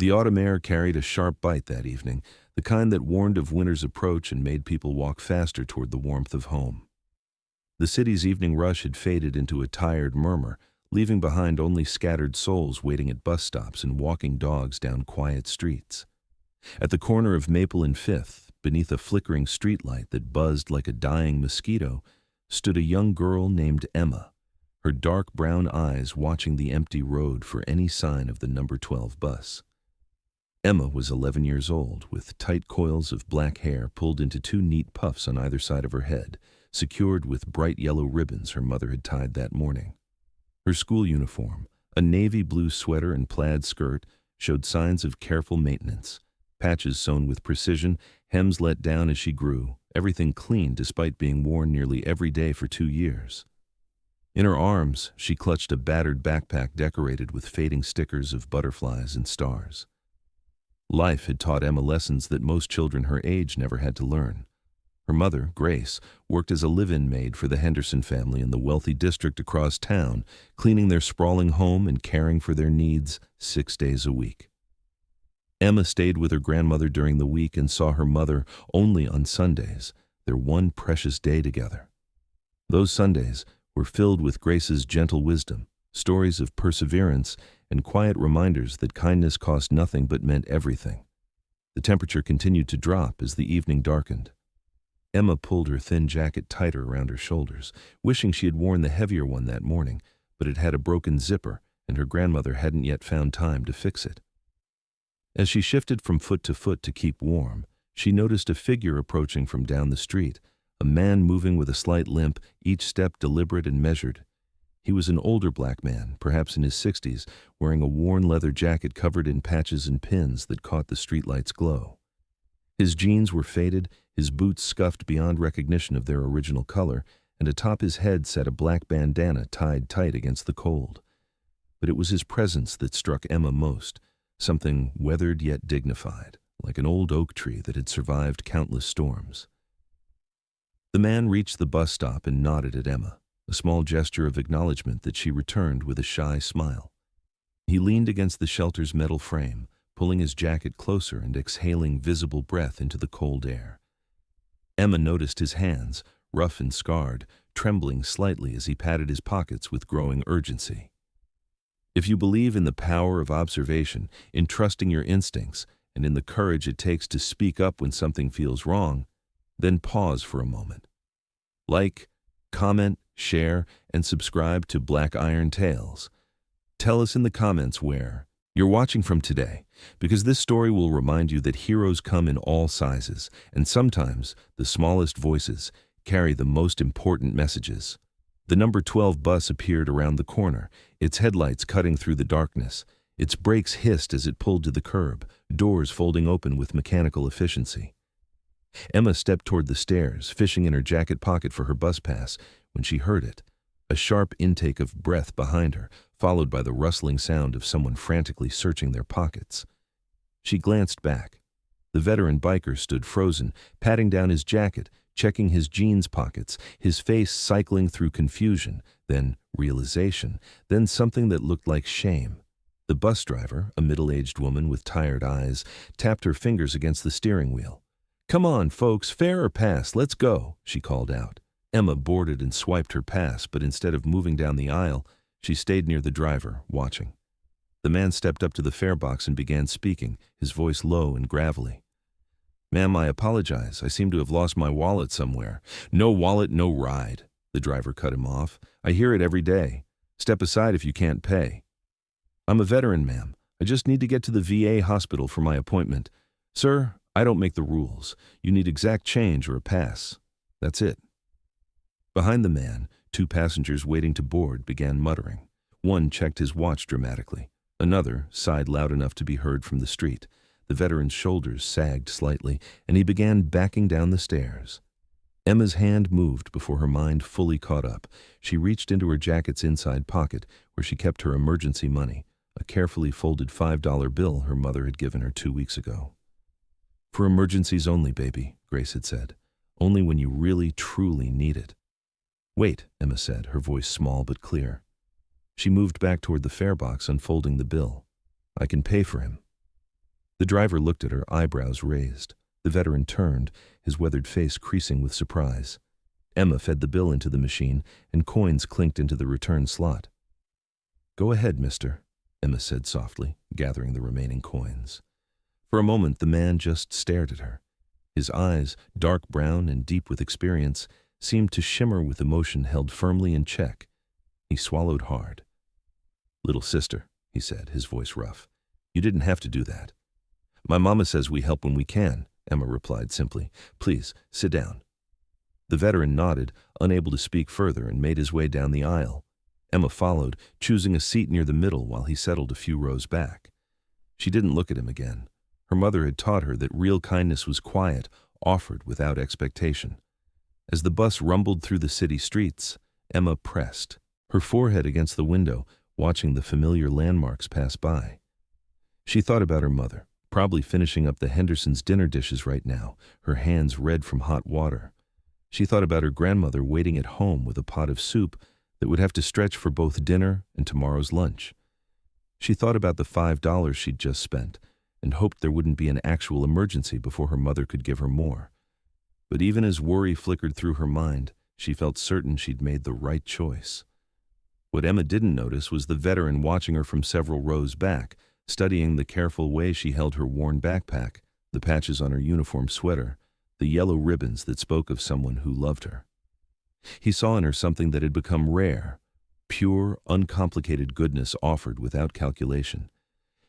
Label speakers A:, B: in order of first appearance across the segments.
A: The autumn air carried a sharp bite that evening, the kind that warned of winter's approach and made people walk faster toward the warmth of home. The city's evening rush had faded into a tired murmur, leaving behind only scattered souls waiting at bus stops and walking dogs down quiet streets. At the corner of Maple and Fifth, beneath a flickering streetlight that buzzed like a dying mosquito, stood a young girl named Emma, her dark brown eyes watching the empty road for any sign of the number 12 bus. Emma was 11 years old, with tight coils of black hair pulled into two neat puffs on either side of her head, secured with bright yellow ribbons her mother had tied that morning. Her school uniform, a navy blue sweater and plaid skirt, showed signs of careful maintenance. Patches sewn with precision, hems let down as she grew, everything clean despite being worn nearly every day for 2 years. In her arms, she clutched a battered backpack decorated with fading stickers of butterflies and stars. Life had taught Emma lessons that most children her age never had to learn. Her mother, Grace, worked as a live-in maid for the Henderson family in the wealthy district across town, cleaning their sprawling home and caring for their needs 6 days a week. Emma stayed with her grandmother during the week and saw her mother only on Sundays, their one precious day together. Those Sundays were filled with Grace's gentle wisdom, stories of perseverance, and quiet reminders that kindness cost nothing but meant everything. The temperature continued to drop as the evening darkened. Emma pulled her thin jacket tighter around her shoulders, wishing she had worn the heavier one that morning, but it had a broken zipper, and her grandmother hadn't yet found time to fix it. As she shifted from foot to keep warm, she noticed a figure approaching from down the street, a man moving with a slight limp, each step deliberate and measured. He was an older black man, perhaps in his 60s, wearing a worn leather jacket covered in patches and pins that caught the streetlight's glow. His jeans were faded, his boots scuffed beyond recognition of their original color, and atop his head sat a black bandana tied tight against the cold. But it was his presence that struck Emma most, something weathered yet dignified, like an old oak tree that had survived countless storms. The man reached the bus stop and nodded at Emma, a small gesture of acknowledgement that she returned with a shy smile. He leaned against the shelter's metal frame, pulling his jacket closer and exhaling visible breath into the cold air. Emma noticed his hands, rough and scarred, trembling slightly as he patted his pockets with growing urgency. If you believe in the power of observation, in trusting your instincts, and in the courage it takes to speak up when something feels wrong, then pause for a moment. Like, comment, share, and subscribe to Black Iron Tales. Tell us in the comments where you're watching from today, because this story will remind you that heroes come in all sizes, and sometimes the smallest voices carry the most important messages. The number 12 bus appeared around the corner, its headlights cutting through the darkness. Its brakes hissed as it pulled to the curb, doors folding open with mechanical efficiency. Emma stepped toward the stairs, fishing in her jacket pocket for her bus pass, when she heard it, a sharp intake of breath behind her, followed by the rustling sound of someone frantically searching their pockets. She glanced back. The veteran biker stood frozen, patting down his jacket, checking his jeans pockets, his face cycling through confusion, then realization, then something that looked like shame. The bus driver, a middle-aged woman with tired eyes, tapped her fingers against the steering wheel. "Come on, folks, fare or pass, let's go," she called out. Emma boarded and swiped her pass, but instead of moving down the aisle, she stayed near the driver, watching. The man stepped up to the fare box and began speaking, his voice low and gravelly. "Ma'am, I apologize. I seem to have lost my wallet somewhere." "No wallet, no ride," the driver cut him off. "I hear it every day. Step aside if you can't pay." "I'm a veteran, ma'am. I just need to get to the VA hospital for my appointment." "Sir, I don't make the rules. You need exact change or a pass. That's it." Behind the man, two passengers waiting to board began muttering. One checked his watch dramatically. Another sighed loud enough to be heard from the street. The veteran's shoulders sagged slightly, and he began backing down the stairs. Emma's hand moved before her mind fully caught up. She reached into her jacket's inside pocket, where she kept her emergency money, a carefully folded $5 bill her mother had given her 2 weeks ago. "For emergencies only, baby," Grace had said. "Only when you really, truly need it." "Wait," Emma said, her voice small but clear. She moved back toward the fare box, unfolding the bill. "I can pay for him." The driver looked at her, eyebrows raised. The veteran turned, his weathered face creasing with surprise. Emma fed the bill into the machine, and coins clinked into the return slot. "Go ahead, mister," Emma said softly, gathering the remaining coins. For a moment, the man just stared at her. His eyes, dark brown and deep with experience, seemed to shimmer with emotion held firmly in check. He swallowed hard. "Little sister," he said, his voice rough, "you didn't have to do that." "My mama says we help when we can," Emma replied simply. "Please, sit down." The veteran nodded, unable to speak further, and made his way down the aisle. Emma followed, choosing a seat near the middle while he settled a few rows back. She didn't look at him again. Her mother had taught her that real kindness was quiet, offered without expectation. As the bus rumbled through the city streets, Emma pressed, her forehead against the window, watching the familiar landmarks pass by. She thought about her mother, probably finishing up the Hendersons' dinner dishes right now, her hands red from hot water. She thought about her grandmother waiting at home with a pot of soup that would have to stretch for both dinner and tomorrow's lunch. She thought about the $5 she'd just spent and hoped there wouldn't be an actual emergency before her mother could give her more. But even as worry flickered through her mind, she felt certain she'd made the right choice. What Emma didn't notice was the veteran watching her from several rows back, studying the careful way she held her worn backpack, the patches on her uniform sweater, the yellow ribbons that spoke of someone who loved her. He saw in her something that had become rare, pure, uncomplicated goodness offered without calculation.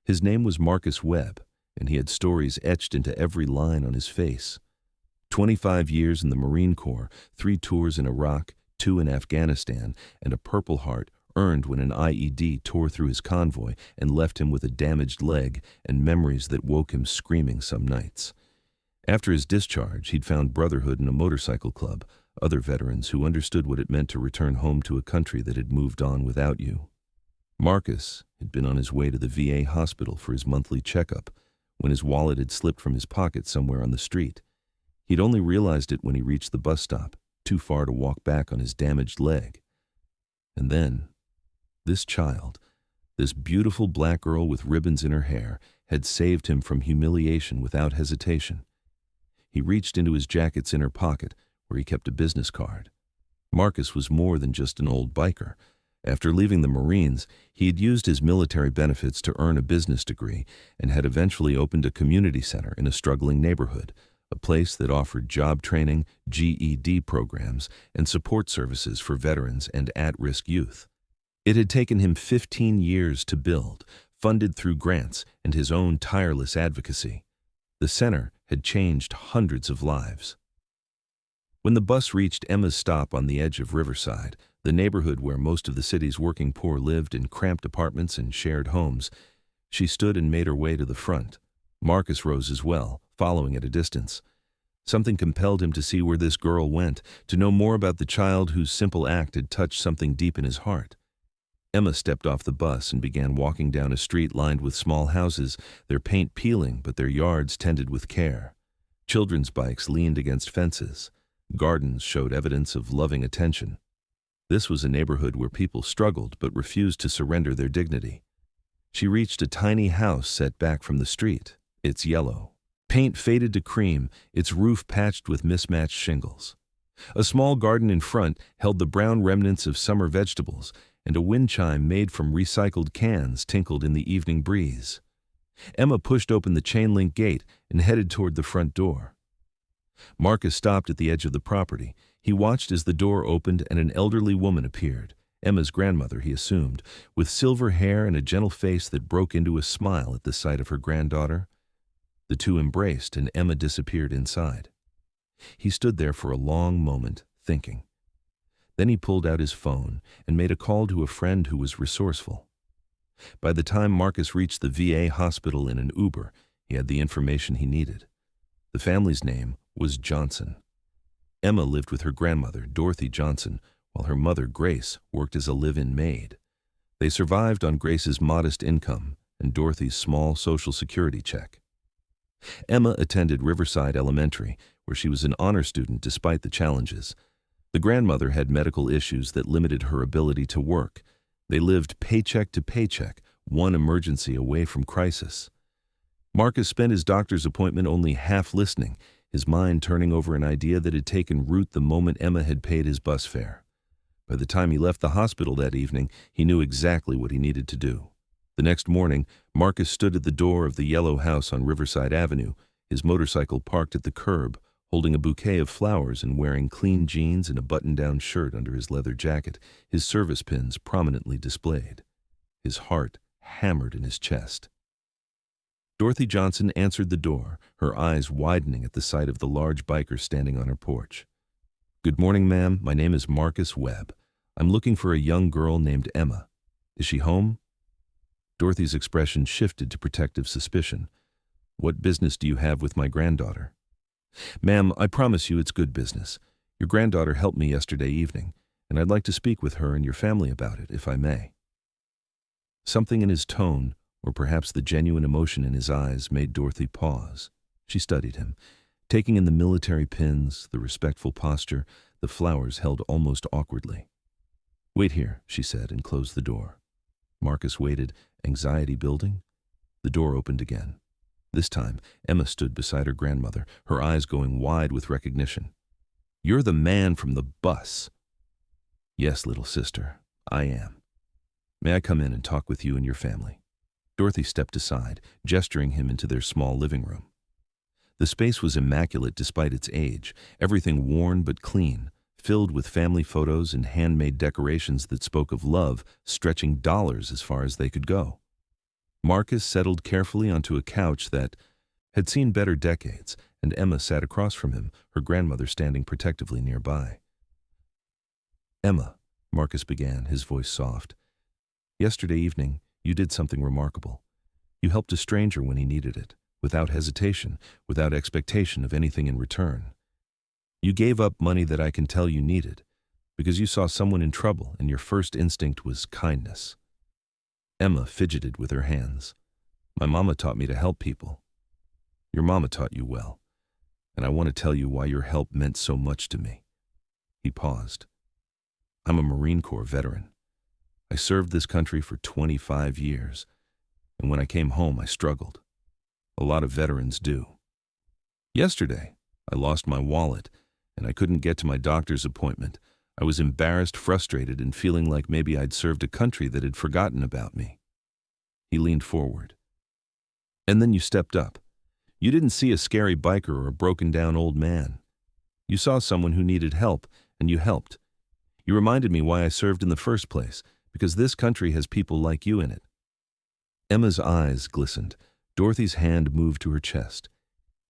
A: His name was Marcus Webb, and he had stories etched into every line on his face. 25 years in the Marine Corps, 3 tours in Iraq, 2 in Afghanistan, and a Purple Heart earned when an IED tore through his convoy and left him with a damaged leg and memories that woke him screaming some nights. After his discharge, he'd found brotherhood in a motorcycle club, other veterans who understood what it meant to return home to a country that had moved on without you. Marcus had been on his way to the VA hospital for his monthly checkup when his wallet had slipped from his pocket somewhere on the street. He'd only realized it when he reached the bus stop, too far to walk back on his damaged leg. And then, this child, this beautiful black girl with ribbons in her hair, had saved him from humiliation without hesitation. He reached into his jacket's inner pocket, where he kept a business card. Marcus was more than just an old biker. After leaving the Marines, he had used his military benefits to earn a business degree and had eventually opened a community center in a struggling neighborhood, a place that offered job training, GED programs, and support services for veterans and at-risk youth. It had taken him 15 years to build, funded through grants and his own tireless advocacy. The center had changed hundreds of lives. When the bus reached Emma's stop on the edge of Riverside, the neighborhood where most of the city's working poor lived in cramped apartments and shared homes, she stood and made her way to the front. Marcus rose as well, following at a distance. Something compelled him to see where this girl went, to know more about the child whose simple act had touched something deep in his heart. Emma stepped off the bus and began walking down a street lined with small houses, their paint peeling but their yards tended with care. Children's bikes leaned against fences. Gardens showed evidence of loving attention. This was a neighborhood where people struggled but refused to surrender their dignity. She reached a tiny house set back from the street. Its yellow paint faded to cream, its roof patched with mismatched shingles. A small garden in front held the brown remnants of summer vegetables, and a wind chime made from recycled cans tinkled in the evening breeze. Emma pushed open the chain-link gate and headed toward the front door. Marcus stopped at the edge of the property. He watched as the door opened and an elderly woman appeared, Emma's grandmother, he assumed, with silver hair and a gentle face that broke into a smile at the sight of her granddaughter. The two embraced and Emma disappeared inside. He stood there for a long moment, thinking. Then he pulled out his phone and made a call to a friend who was resourceful. By the time Marcus reached the VA hospital in an Uber, he had the information he needed. The family's name was Johnson. Emma lived with her grandmother, Dorothy Johnson, while her mother, Grace, worked as a live-in maid. They survived on Grace's modest income and Dorothy's small Social Security check. Emma attended Riverside Elementary, where she was an honor student despite the challenges. The grandmother had medical issues that limited her ability to work. They lived paycheck to paycheck, one emergency away from crisis. Marcus spent his doctor's appointment only half listening, his mind turning over an idea that had taken root the moment Emma had paid his bus fare. By the time he left the hospital that evening, he knew exactly what he needed to do. The next morning, Marcus stood at the door of the yellow house on Riverside Avenue, his motorcycle parked at the curb, holding a bouquet of flowers and wearing clean jeans and a button-down shirt under his leather jacket, his service pins prominently displayed. His heart hammered in his chest. Dorothy Johnson answered the door, her eyes widening at the sight of the large biker standing on her porch. "Good morning, ma'am. My name is Marcus Webb. I'm looking for a young girl named Emma. Is she home?" Dorothy's expression shifted to protective suspicion. "What business do you have with my granddaughter?" "Ma'am, I promise you it's good business. Your granddaughter helped me yesterday evening, and I'd like to speak with her and your family about it, if I may." Something in his tone, or perhaps the genuine emotion in his eyes, made Dorothy pause. She studied him, taking in the military pins, the respectful posture, the flowers held almost awkwardly. "Wait here," she said, and closed the door. Marcus waited, anxiety building. The door opened again. This time, Emma stood beside her grandmother, her eyes going wide with recognition. "You're the man from the bus." "Yes, little sister, I am. May I come in and talk with you and your family?" Dorothy stepped aside, gesturing him into their small living room. The space was immaculate despite its age, everything worn but clean, filled with family photos and handmade decorations that spoke of love, stretching dollars as far as they could go. Marcus settled carefully onto a couch that had seen better decades, and Emma sat across from him, her grandmother standing protectively nearby. "Emma," Marcus began, his voice soft, "yesterday evening, you did something remarkable. You helped a stranger when he needed it, without hesitation, without expectation of anything in return. You gave up money that I can tell you needed, because you saw someone in trouble and your first instinct was kindness." Emma fidgeted with her hands. "My mama taught me to help people." "Your mama taught you well, and I want to tell you why your help meant so much to me." He paused. "I'm a Marine Corps veteran. I served this country for 25 years, and when I came home I struggled. A lot of veterans do. Yesterday, I lost my wallet, and I couldn't get to my doctor's appointment. I was embarrassed, frustrated, and feeling like maybe I'd served a country that had forgotten about me." He leaned forward. "And then you stepped up. You didn't see a scary biker or a broken-down old man. You saw someone who needed help, and you helped. You reminded me why I served in the first place, because this country has people like you in it." Emma's eyes glistened. Dorothy's hand moved to her chest.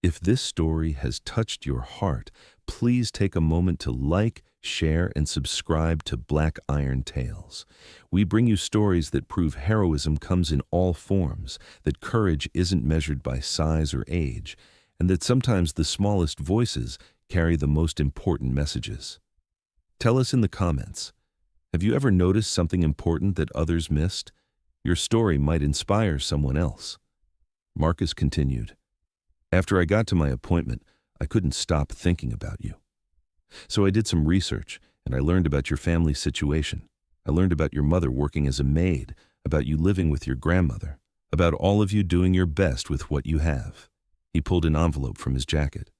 A: If this story has touched your heart, please take a moment to like, share, and subscribe to Black Iron Tales. We bring you stories that prove heroism comes in all forms, that courage isn't measured by size or age, and that sometimes the smallest voices carry the most important messages. Tell us in the comments, have you ever noticed something important that others missed? Your story might inspire someone else. Marcus continued. "After I got to my appointment, I couldn't stop thinking about you. So I did some research, and I learned about your family's situation. I learned about your mother working as a maid, about you living with your grandmother, about all of you doing your best with what you have." He pulled an envelope from his jacket.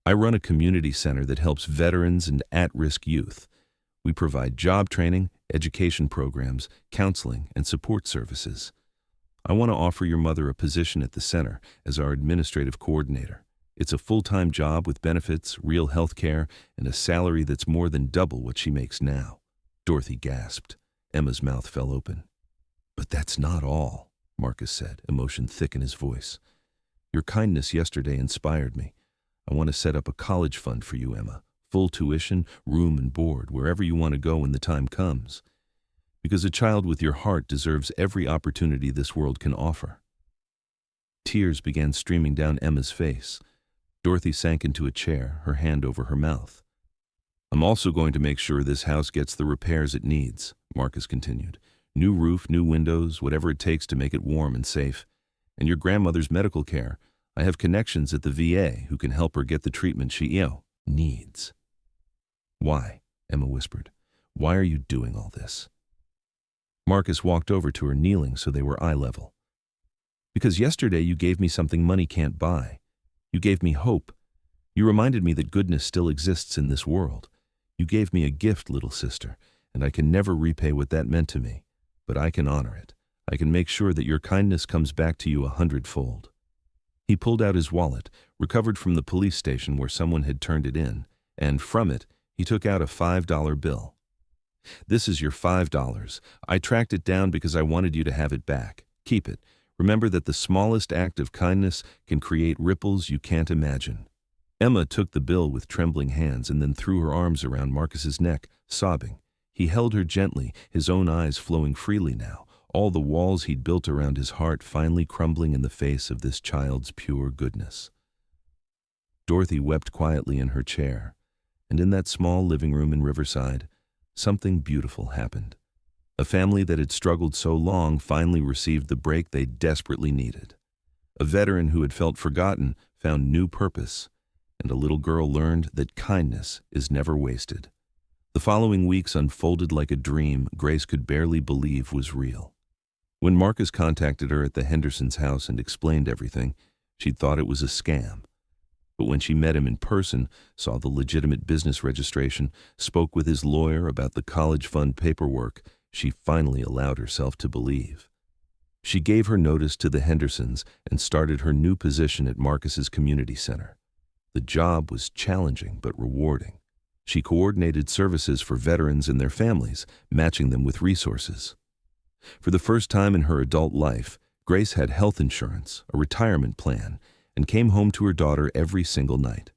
A: "I run a community center that helps veterans and at-risk youth. We provide job training, education programs, counseling, and support services. I want to offer your mother a position at the center as our administrative coordinator. It's a full-time job with benefits, real health care, and a salary that's more than double what she makes now." Dorothy gasped. Emma's mouth fell open. "But that's not all," Marcus said, emotion thick in his voice. "Your kindness yesterday inspired me. I want to set up a college fund for you, Emma. Full tuition, room and board, wherever you want to go when the time comes. Because a child with your heart deserves every opportunity this world can offer." Tears began streaming down Emma's face. Dorothy sank into a chair, her hand over her mouth. "I'm also going to make sure this house gets the repairs it needs," Marcus continued. "New roof, new windows, whatever it takes to make it warm and safe. And your grandmother's medical care. I have connections at the VA who can help her get the treatment she needs." "Why?" Emma whispered. "Why are you doing all this?" Marcus walked over to her, kneeling so they were eye level. Because yesterday you gave me something money can't buy. You gave me hope. You reminded me that goodness still exists in this world. You gave me a gift, little sister, and I can never repay what that meant to me, but I can honor it. I can make sure that your kindness comes back to you 100-fold. He pulled out his wallet, recovered from the police station where someone had turned it in, and from it, he took out a $5 bill. This is your $5. I tracked it down because I wanted you to have it back. Keep it. Remember that the smallest act of kindness can create ripples you can't imagine. Emma took the bill with trembling hands and then threw her arms around Marcus's neck, sobbing. He held her gently, his own eyes flowing freely now, all the walls he'd built around his heart finally crumbling in the face of this child's pure goodness. Dorothy wept quietly in her chair, and in that small living room in Riverside, something beautiful happened. A family that had struggled so long finally received the break they desperately needed. A veteran who had felt forgotten found new purpose, and a little girl learned that kindness is never wasted. The following weeks unfolded like a dream Grace could barely believe was real. When Marcus contacted her at the Hendersons' house and explained everything, she'd thought it was a scam. But when she met him in person, saw the legitimate business registration, spoke with his lawyer about the college fund paperwork, she finally allowed herself to believe. She gave her notice to the Hendersons and started her new position at Marcus's community center. The job was challenging but rewarding. She coordinated services for veterans and their families, matching them with resources. For the first time in her adult life, Grace had health insurance, a retirement plan, and came home to her daughter every single night.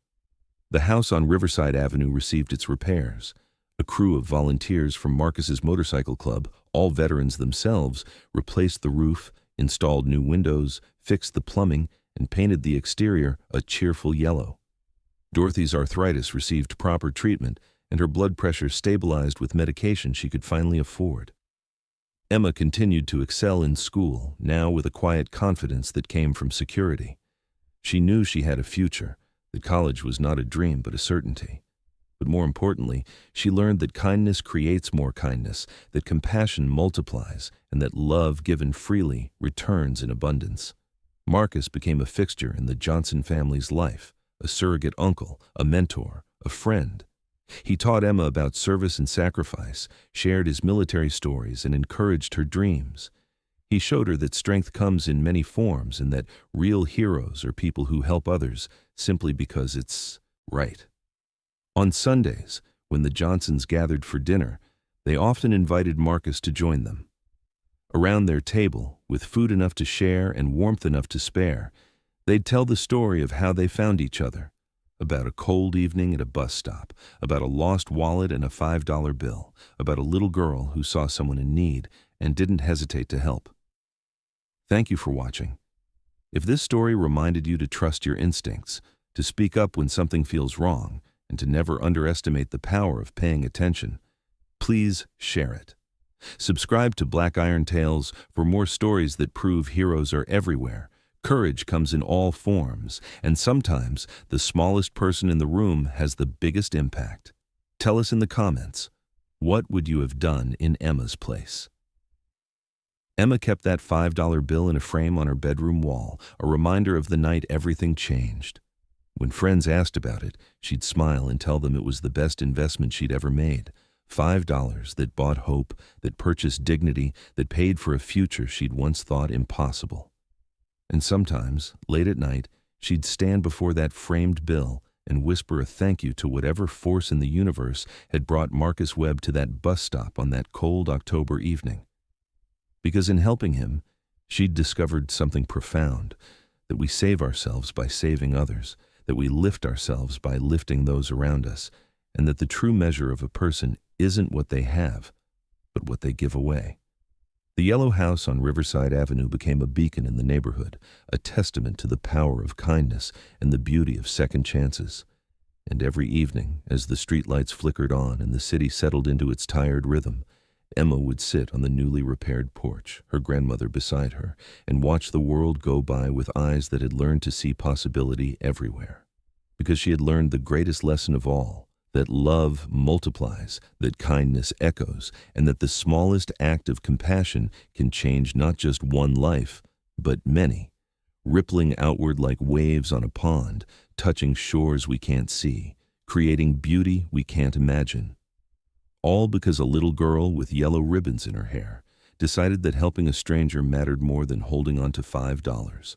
A: The house on Riverside Avenue received its repairs. A crew of volunteers from Marcus's motorcycle club, all veterans themselves, replaced the roof, installed new windows, fixed the plumbing, and painted the exterior a cheerful yellow. Dorothy's arthritis received proper treatment, and her blood pressure stabilized with medication she could finally afford. Emma continued to excel in school, now with a quiet confidence that came from security. She knew she had a future, that college was not a dream but a certainty. But more importantly, she learned that kindness creates more kindness, that compassion multiplies, and that love given freely returns in abundance. Marcus became a fixture in the Johnson family's life, a surrogate uncle, a mentor, a friend. He taught Emma about service and sacrifice, shared his military stories, and encouraged her dreams. He showed her that strength comes in many forms and that real heroes are people who help others simply because it's right. On Sundays, when the Johnsons gathered for dinner, they often invited Marcus to join them. Around their table, with food enough to share and warmth enough to spare, they'd tell the story of how they found each other, about a cold evening at a bus stop, about a lost wallet and a $5 bill, about a little girl who saw someone in need and didn't hesitate to help. Thank you for watching. If this story reminded you to trust your instincts, to speak up when something feels wrong, and to never underestimate the power of paying attention, please share it. Subscribe to Black Iron Tales for more stories that prove heroes are everywhere. Courage comes in all forms, and sometimes the smallest person in the room has the biggest impact. Tell us in the comments, what would you have done in Emma's place? Emma kept that $5 bill in a frame on her bedroom wall, a reminder of the night everything changed. When friends asked about it, she'd smile and tell them it was the best investment she'd ever made. $5 that bought hope, that purchased dignity, that paid for a future she'd once thought impossible. And sometimes, late at night, she'd stand before that framed bill and whisper a thank you to whatever force in the universe had brought Marcus Webb to that bus stop on that cold October evening. Because in helping him, she'd discovered something profound, that we save ourselves by saving others, that we lift ourselves by lifting those around us, and that the true measure of a person isn't what they have, but what they give away. The yellow house on Riverside Avenue became a beacon in the neighborhood, a testament to the power of kindness and the beauty of second chances. And every evening, as the streetlights flickered on and the city settled into its tired rhythm, Emma would sit on the newly repaired porch, her grandmother beside her, and watch the world go by with eyes that had learned to see possibility everywhere. Because she had learned the greatest lesson of all, that love multiplies, that kindness echoes, and that the smallest act of compassion can change not just one life, but many. rippling outward like waves on a pond, touching shores we can't see, creating beauty we can't imagine. All because a little girl with yellow ribbons in her hair decided that helping a stranger mattered more than holding on to $5.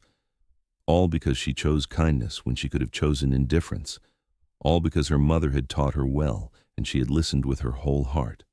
A: All because she chose kindness when she could have chosen indifference. All because her mother had taught her well and she had listened with her whole heart.